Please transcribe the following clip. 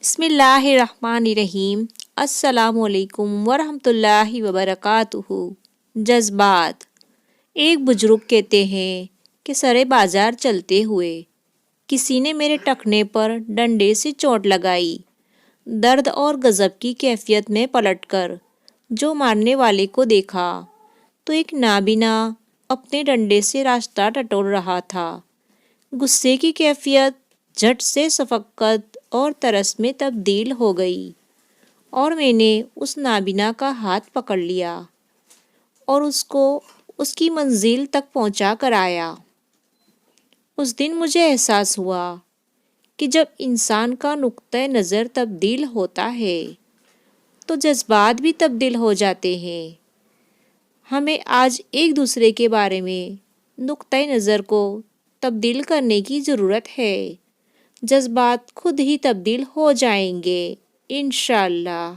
بسم اللہ الرحمن الرحیم۔ السلام علیکم ورحمۃ اللہ وبرکاتہ۔ جذبات۔ ایک بزرگ کہتے ہیں کہ سرے بازار چلتے ہوئے کسی نے میرے ٹخنے پر ڈنڈے سے چوٹ لگائی۔ درد اور غضب کی کیفیت میں پلٹ کر جو مارنے والے کو دیکھا تو ایک نابینا اپنے ڈنڈے سے راستہ ٹٹول رہا تھا۔ غصے کی کیفیت جھٹ سے شفقت اور ترس میں تبدیل ہو گئی، اور میں نے اس نابینا کا ہاتھ پکڑ لیا اور اس کو اس کی منزل تک پہنچا کر آیا۔ اس دن مجھے احساس ہوا کہ جب انسان کا نقطۂ نظر تبدیل ہوتا ہے تو جذبات بھی تبدیل ہو جاتے ہیں۔ ہمیں آج ایک دوسرے کے بارے میں نقطۂ نظر کو تبدیل کرنے کی ضرورت ہے۔ جذبات خود ہی تبدیل ہو جائیں گے انشاءاللہ۔